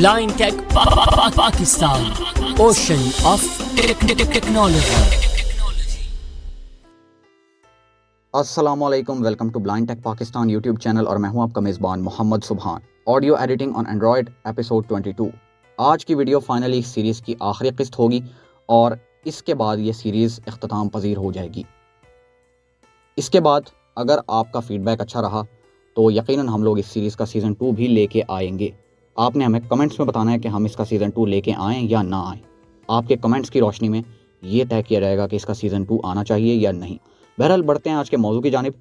Blind Tech Pakistan, Ocean of Technology. अस्सलामुअलैकुम, welcome to blind tech Pakistan YouTube channel और मैं हूं आपका मेज़बान Mohammad Subhan. Audio editing on Android episode 22। आज की वीडियो फाइनली इस सीरीज़ की आखिरी किस्त होगी और इसके बाद ये सीरीज़ इख्तिताम पजीर हो जाएगी। इसके बाद अगर आपका फ़ीडबैक अच्छा रहा तो यकीनन हम लोग इस सीरीज़ का सीज़न 2 भी लेके आएंगे। आपने हमें कमेंट्स में बताना है कि हम इसका सीज़न 2 लेके आएँ या ना आएँ। आपके कमेंट्स की रोशनी में ये तय किया जाएगा कि इसका सीज़न 2 आना चाहिए या नहीं। बहरहाल बढ़ते हैं आज के मौजू की जानिब।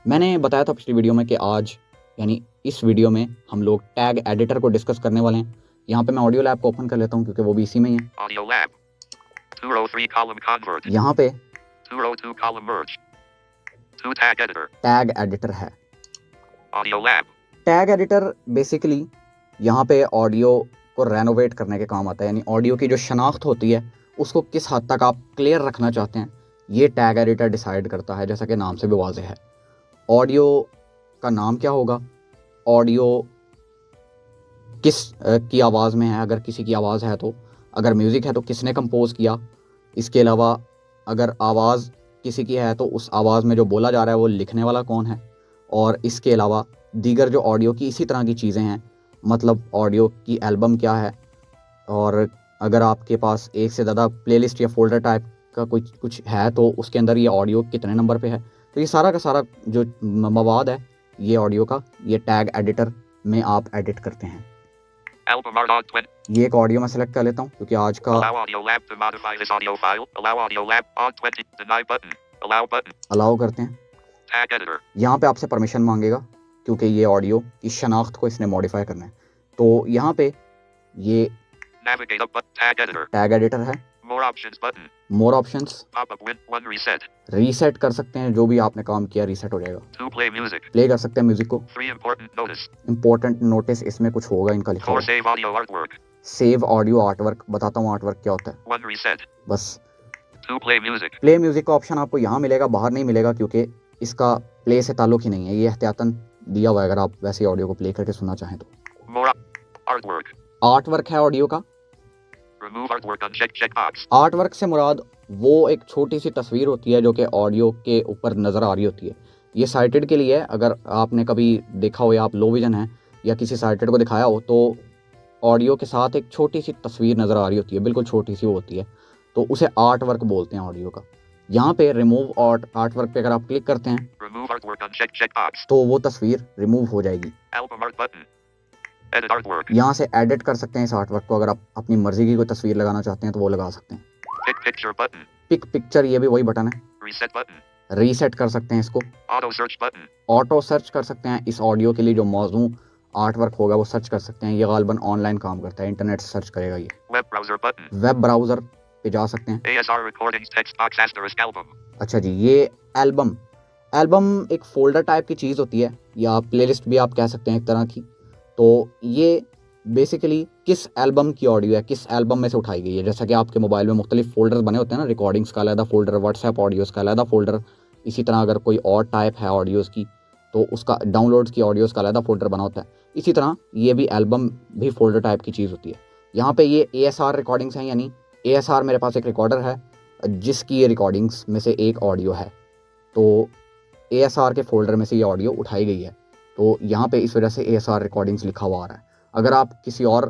मैंने बताया था पिछली वीडियो में कि आज यानी इस वीडियो में हम लोग टैग एडिटर को डिस्कस करने वाले हैं। यहाँ पे मैं ऑडियो लैब को ओपन कर लेता हूँ क्योंकि वो भी इसी में ही है। Audio Lab. 203 column convert. यहाँ पे 202 column merge. 2 tag editor. Tag editor है। Audio Lab. Tag editor basically यहाँ पे ऑडियो को रेनोवेट करने के काम आता है, यानी ऑडियो की जो शनाख्त होती है उसको किस हद तक आप क्लियर रखना चाहते हैं ये टैग एडिटर डिसाइड करता है। जैसा कि नाम से भी वाज़ेह है, ऑडियो का नाम क्या होगा, ऑडियो किस की आवाज़ में है, अगर किसी की आवाज़ है तो, अगर म्यूज़िक है तो किसने कंपोज़ किया। इसके अलावा अगर आवाज़ किसी की है तो उस आवाज़ में जो बोला जा रहा है वो लिखने वाला कौन है। और इसके अलावा दीगर जो ऑडियो की इसी तरह की चीज़ें हैं, मतलब ऑडियो की एल्बम क्या है, और अगर आपके पास एक से ज़्यादा प्लेलिस्ट या फोल्डर टाइप का कुछ है तो उसके अंदर ये ऑडियो कितने नंबर पे है। तो ये सारा का सारा जो मवाद है ये ऑडियो का, ये टैग एडिटर में आप एडिट करते हैं। Album art on 20. ये एक ऑडियो मैं सेलेक्ट कर लेता हूँ क्योंकि आज का Allow Audio Lab to modify this audio file. Allow Audio Lab on 20. Deny button. Allow button. Allow करते हैं। Tag editor. यहाँ पे आपसे परमिशन मांगेगा क्योंकि ये ऑडियो की शनाख्त को इसने मॉडिफाई करना है। तो यहाँ पे ये Navigate up button. Tag editor. Tag editor है। More options button. More options, Pop up win. 1 reset. Reset कर सकते हैं, जो भी आपने काम किया रीसेट हो जाएगा। 2 play music. प्ले कर सकते हैं म्यूजिक को। 3 important notice. इंपॉर्टेंट नोटिस, इसमें कुछ होगा इनका लिखा 4 हुआ। save audio artwork. Save audio artwork, बताता हूँ आर्टवर्क क्या होता है। 1 reset. बस 2 play music. प्ले म्यूजिक का ऑप्शन आपको यहाँ मिलेगा, बाहर नहीं मिलेगा क्योंकि इसका प्ले से ताल्लुक ही नहीं है। ये एहतियातन दिया हुआ है अगर आप वैसे ऑडियो को प्ले करके सुनना चाहें तो। More artwork. आर्टवर्क है ऑडियो का। Remove artwork uncheck checkbox. Artwork से मुराद वो एक छोटी सी तस्वीर होती है जो कि ऑडियो के ऊपर नज़र आ रही होती है। ये साइटेड के लिए है, अगर आपने कभी देखा हो या आप लो विजन हैं या किसी साइटेड को दिखाया हो तो ऑडियो के साथ एक छोटी सी तस्वीर नज़र आ रही होती है, बिल्कुल छोटी सी वो होती है, तो उसे आर्ट वर्क बोलते हैं ऑडियो का। यहाँ पे रिमूव आर्ट वर्क पे अगर आप क्लिक करते हैं Remove artwork uncheck checkbox. तो वो तस्वीर रिमूव हो जाएगी। Album art button. Edit artwork. यहाँ से एडिट कर सकते हैं इस आर्ट वर्क को, अगर आप अपनी मर्जी की कोई तस्वीर लगाना चाहते हैं तो वो लगा सकते हैं। Pick picture button. Pick picture, ये भी वही बटन है। Reset button. रीसेट कर सकते हैं इसको। Auto search button. Auto search कर सकते हैं, इस ऑडियो के लिए जो मौजू आर्ट वर्क होगा वो सर्च कर सकते हैं। ये गालबन ऑनलाइन काम करता है, इंटरनेट से सर्च करेगा ये। Web browser button. Web browser पे जा सकते हैं। ASR recordings text box asterisk album. अच्छा जी, ये एल्बम एक फोल्डर टाइप की चीज़ होती है या प्लेलिस्ट भी आप कह सकते हैं एक तरह की। तो ये बेसिकली किस एल्बम की ऑडियो है, किस एल्बम में से उठाई गई है। जैसा कि आपके मोबाइल में मुख्तलिफ फोल्डर्स बने होते हैं ना, रिकॉर्डिंग्स का अलहदा फोल्डर, व्हाट्सएप ऑडियोज़ का अलहदा फोल्डर, इसी तरह अगर कोई और टाइप है ऑडियोज़ की तो उसका डाउनलोड्स की ऑडियोज़ का अलहदा फोल्डर बना होता है। इसी तरह ये भी एल्बम भी फोल्डर टाइप की चीज़ होती है। यहाँ पे ये ASR रिकॉर्डिंग्स हैं, यानी ASR मेरे पास एक रिकॉर्डर है जिसकी ये रिकॉर्डिंग्स में से एक ऑडियो है, तो ASR के फोल्डर में से ये ऑडियो उठाई गई है। तो यहाँ पे इस वजह से ASR रिकॉर्डिंग्स लिखा हुआ आ रहा है। अगर आप किसी और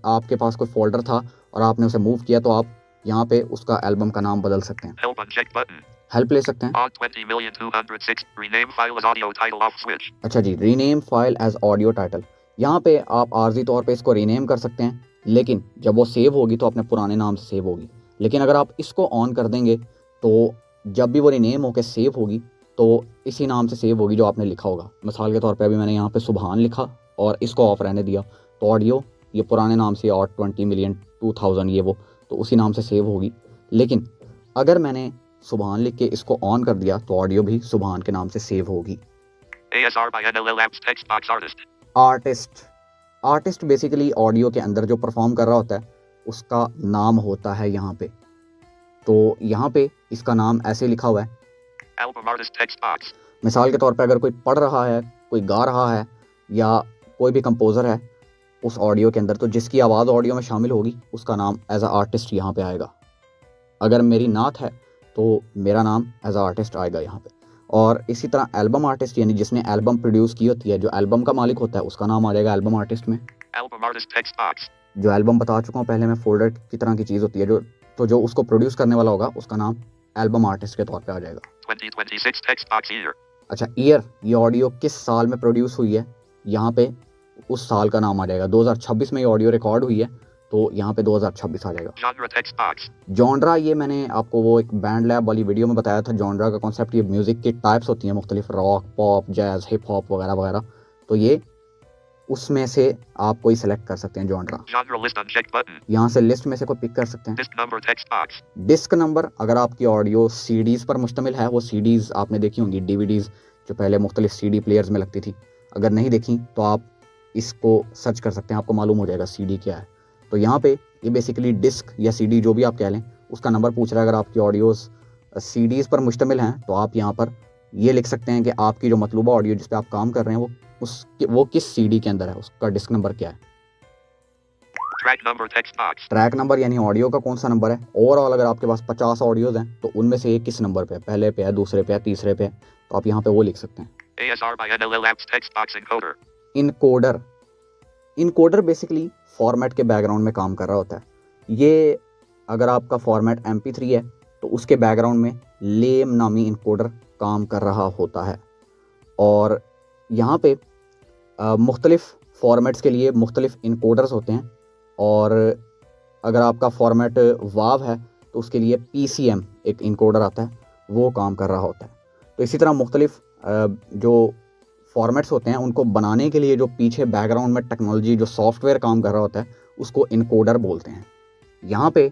आपके पास कोई फोल्डर था और आपने उसे मूव किया तो आप यहाँ पे उसका एल्बम का नाम बदल सकते हैं। Help uncheck button. हेल्प ले सकते हैं। On 20,206. Rename file as audio title off switch. अच्छा जी, rename file as audio title, यहाँ पे आप आर्जी तौर पे इसको रीनेम कर सकते हैं, लेकिन जब वो सेव होगी तो अपने पुराने नाम से सेव होगी। लेकिन अगर आप इसको ऑन कर देंगे तो जब भी वो रीनेम होकर सेव होगी तो इसी नाम से सेव होगी जो आपने लिखा होगा। मिसाल के तौर पे अभी मैंने यहाँ पे सुबहान लिखा और इसको ऑफ रहने दिया तो ऑडियो ये पुराने नाम से और 20,000,000 ये वो, तो उसी नाम से सेव होगी। लेकिन अगर मैंने सुबहान लिख के इसको ऑन कर दिया तो ऑडियो भी सुबहान के नाम से सेव होगी। ASR by NLL apps text box artist. Artist basically audio के अंदर जो परफॉर्म कर रहा होता है उसका नाम होता है यहाँ पे। तो यहाँ पे इसका नाम ऐसे लिखा हुआ है। Album artist text box. मिसाल के तौर पे अगर कोई पढ़ रहा है, कोई गा रहा है या कोई भी कंपोज़र है उस ऑडियो के अंदर, तो जिसकी आवाज़ ऑडियो में शामिल होगी उसका नाम एज अ आर्टिस्ट यहाँ पे आएगा। अगर मेरी नात है तो मेरा नाम एज अ आर्टिस्ट आएगा यहाँ पे। और इसी तरह एल्बम आर्टिस्ट यानी जिसने एल्बम प्रोड्यूस की होती है, जो एल्बम का मालिक होता है, उसका नाम आ जाएगा एल्बम आर्टिस्ट में। Album artist text box. जो एल्बम बता चुका हूँ पहले मैं, फोल्डर की तरह की चीज़ होती है जो उसको प्रोड्यूस करने वाला होगा उसका नाम एल्बम आर्टिस्ट के तौर पे आ जाएगा। 2026 text box year. अच्छा, ईयर, ये ऑडियो किस साल में प्रोड्यूस हुई है, यहाँ पे उस साल का नाम आ जाएगा। 2026 में ये ऑडियो रिकॉर्ड हुई है तो यहाँ पे 2026 आ जाएगा। Genre text box. जॉनरा, ये मैंने आपको वो एक बैंड लैब वाली वीडियो में बताया था। जॉनरा का कॉन्सेप्ट, ये म्यूज़िक की टाइप्स होती हैं मुख्तलिफ, rock, pop, jazz, hip hop वगैरह वगैरह। तो ये उसमें से आप कोई सेलेक्ट कर सकते हैं genre. Genre list unchecked button. यहाँ से लिस्ट में से कोई पिक कर सकते हैं। Disk number text box. Disk number, अगर आपकी ऑडियो सीडीज़ पर मुश्तमिल है, वो सीडीज़ आपने देखी होंगी, डीवीडीज़ जो पहले मुख्तलिफ सीडी प्लेयर्स में लगती थी। अगर नहीं देखी तो आप इसको सर्च कर सकते हैं, आपको मालूम हो जाएगा सीडी क्या है। तो यहाँ पे ये बेसिकली डिस्क या सीडी जो भी आप कह लें, उसका नंबर पूछ रहा है। अगर आपकी ऑडियोज़ सीडीज़ पर मुश्तमिल हैं तो आप यहाँ पर ये लिख सकते हैं कि आपकी जो मतलूबा ऑडियो जिस पे आप काम कर रहे हैं वो किस सीडी के अंदर है, उसका डिस्क नंबर क्या है। Track number text box. Track number यानी ऑडियो का कौन सा नंबर है। ओवरऑल अगर आपके पास 50 ऑडियोज़ हैं तो उनमें से ये किस नंबर पे है, पहले पे है, दूसरे पे है, तीसरे पे है, तो आप यहाँ पे वो लिख सकते हैं। ASR by NLL apps text box encoder. Encoder, encoder basically format के बैकग्राउंड में काम कर रहा होता है। ये अगर आपका फॉर्मेट MP3 है तो उसके बैकग्राउंड में लेम नामी इनकोडर काम कर रहा होता है। और यहाँ पे मुख्तलिफ फॉर्मेट्स के लिए मुख्तलिफ इनकोडर्स होते हैं। और अगर आपका फॉर्मेट वाव है तो उसके लिए PCM एक इनकोडर आता है, वो काम कर रहा होता है। तो इसी तरह मुख्तलिफ जो फॉर्मेट्स होते हैं उनको बनाने के लिए जो पीछे बैकग्राउंड में टेक्नोलॉजी, जो सॉफ्टवेयर काम कर रहा होता है, उसको इनकोडर बोलते हैं। यहाँ पे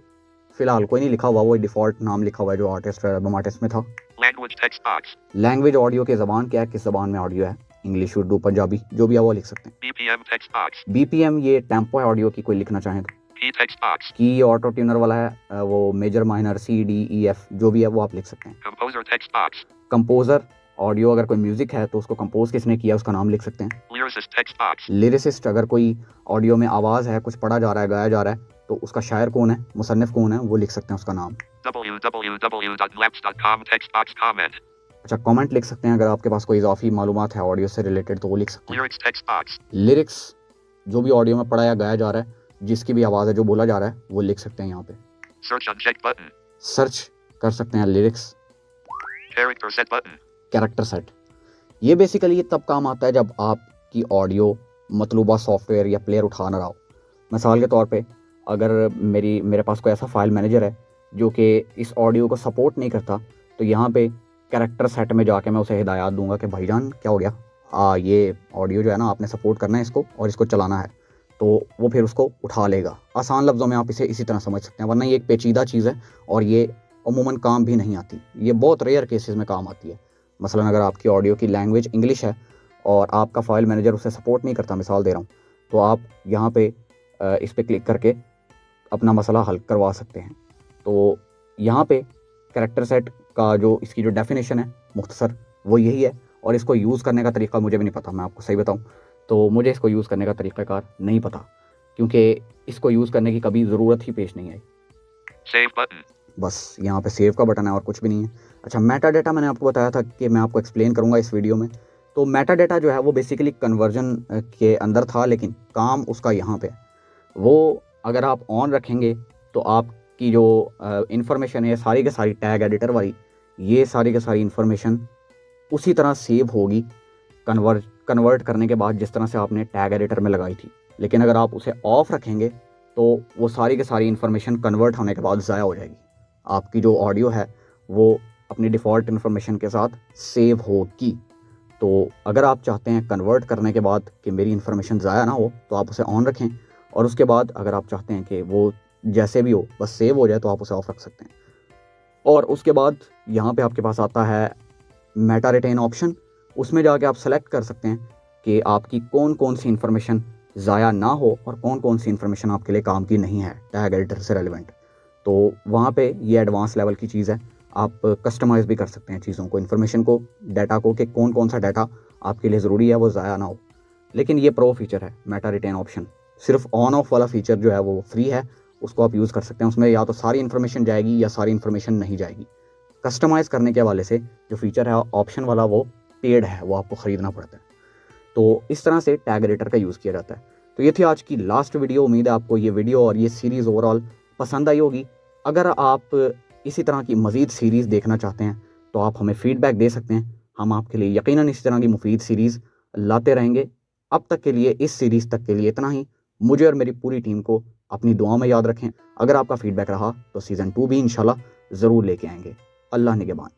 फ़िलहाल कोई नहीं लिखा हुआ, वो डिफ़ॉल्ट नाम लिखा हुआ है जो आर्टिस्ट एल्बम आर्टिस्ट में था। Language text box. Language audio की ज़बान क्या है, किस ज़बान में ऑडियो है, इंग्लिश, उर्दू, पंजाबी, जो भी है वो लिख सकते हैं। BPM text box. BPM ये टेम्पो है ऑडियो की, कोई लिखना चाहें तो। Key text box. Key auto tuner वाला है, वो major, minor, C, D, E, F जो भी है वो आप लिख सकते हैं। Composer text box. Composer audio, अगर कोई म्यूज़िक है तो उसको कंपोज किसने किया उसका नाम लिख सकते हैं। Lyricist text box. लिरिसिस्ट, अगर कोई ऑडियो में आवाज़ है, कुछ पढ़ा जा रहा है, गाया जा रहा है, तो उसका शायर कौन है, मुसन्निफ कौन है, वो लिख सकते हैं उसका नाम। www.laps.com text box comment. अच्छा, कमेंट लिख सकते हैं अगर आपके पास कोई इजाफी मालूमात है ऑडियो से रिलेटेड तो वो लिख सकते हैं। Lyrics text box. लिरिक्स, जो भी ऑडियो में पढ़ा या गाया जा रहा है, जिसकी भी आवाज़ है, जो बोला जा रहा है, वो लिख सकते हैं यहाँ पे। Search unchecked button. सर्च कर सकते हैं lyrics. Character set button. Character set, ये बेसिकली तब काम आता है जब आपकी ऑडियो मतलूबा सॉफ्टवेयर या प्लेयर उठा ना रहा हो। मिसाल के तौर पे अगर मेरे पास कोई ऐसा फाइल मैनेजर है जो कि इस ऑडियो को सपोर्ट नहीं करता, तो यहाँ पे कैरेक्टर सेट में जाके मैं उसे हिदायत दूंगा कि भाईजान क्या हो गया, ये ऑडियो जो है ना आपने सपोर्ट करना है इसको और इसको चलाना है, तो वो फिर उसको उठा लेगा। आसान लफ्ज़ों में आप इसे इसी तरह समझ सकते हैं, वरना ये एक पेचीदा चीज़ है और ये अमूमन काम भी नहीं आती, ये बहुत रेयर केसेस में काम आती है। मसलन अगर आपकी ऑडियो की लैंग्वेज इंग्लिश है और आपका फ़ाइल मैनेजर उसे सपोर्ट नहीं करता, मिसाल दे रहा हूँ, तो आप यहाँ पे इस पर क्लिक करके अपना मसला हल करवा सकते हैं। तो यहाँ पे कैरेक्टर सेट का जो इसकी जो डेफिनेशन है मुख्तसर वो यही है, और इसको यूज़ करने का तरीका मुझे भी नहीं पता, मैं आपको सही बताऊँ तो मुझे इसको यूज़ करने का तरीक़ाकार नहीं पता, क्योंकि इसको यूज़ करने की कभी ज़रूरत ही पेश नहीं आई। Save button. बस यहाँ पे सेव का बटन है और कुछ भी नहीं है। अच्छा, मेटा डेटा मैंने आपको बताया था कि मैं आपको एक्सप्लेन करूँगा इस वीडियो में। तो मेटा डेटा जो है वो बेसिकली कन्वर्जन के अंदर था, लेकिन काम उसका यहाँ पे है। वो अगर आप ऑन रखेंगे तो आपकी जो इन्फॉर्मेशन है सारी के सारी टैग एडिटर वाली, ये सारी के सारी इन्फॉर्मेशन उसी तरह सेव होगी कन्वर्ट करने के बाद जिस तरह से आपने टैग एडिटर में लगाई थी। लेकिन अगर आप उसे ऑफ रखेंगे तो वो सारी के सारी इन्फॉर्मेशन कन्वर्ट होने के बाद ज़ाया हो जाएगी। आपकी जो ऑडियो है वो अपनी डिफ़ॉल्ट इन्फॉर्मेशन के साथ सेव होगी। तो अगर आप चाहते हैं कन्वर्ट करने के बाद कि मेरी इन्फॉर्मेशन ज़ाया ना हो, तो आप उसे ऑन रखें, और उसके बाद अगर आप चाहते हैं कि वो जैसे भी हो बस सेव हो जाए, तो आप उसे ऑफ रख सकते हैं। और उसके बाद यहाँ पे आपके पास आता है मेटा रिटेन ऑप्शन, उसमें जाके आप सेलेक्ट कर सकते हैं कि आपकी कौन कौन सी इन्फॉर्मेशन ज़ाया ना हो और कौन कौन सी इन्फॉर्मेशन आपके लिए काम की नहीं है टैग एडिटर से रेलिवेंट। तो वहाँ पे ये एडवांस लेवल की चीज़ है, आप कस्टमाइज़ भी कर सकते हैं चीज़ों को, इन्फॉर्मेशन को, डाटा को, कि कौन कौन सा डाटा आपके लिए ज़रूरी है वो ज़ाया ना हो। लेकिन ये प्रो फीचर है मेटा रिटेन ऑप्शन, सिर्फ ऑन ऑफ वाला फीचर जो है वो फ्री है, उसको आप यूज़ कर सकते हैं। उसमें या तो सारी इन्फॉर्मेशन जाएगी या सारी इन्फॉर्मेशन नहीं जाएगी। कस्टमाइज़ करने के हवाले से जो फीचर है ऑप्शन वाला वो पेड है, वो आपको ख़रीदना पड़ता है। तो इस तरह से टैग एडिटर का यूज़ किया जाता है। तो ये थी आज की लास्ट वीडियो। उम्मीद है आपको ये वीडियो और ये सीरीज़ ओवरऑल पसंद आई होगी। अगर आप इसी तरह की मज़ीद सीरीज़ देखना चाहते हैं तो आप हमें फ़ीडबैक दे सकते हैं। हम आपके लिए यकीनन इसी तरह की मुफीद सीरीज़ लाते रहेंगे। अब तक के लिए, इस सीरीज़ तक के लिए इतना ही। मुझे और मेरी पूरी टीम को अपनी दुआ में याद रखें। अगर आपका फ़ीडबैक रहा तो सीज़न 2 भी इंशाल्लाह ज़रूर लेके आएंगे। अल्लाह निगहबान।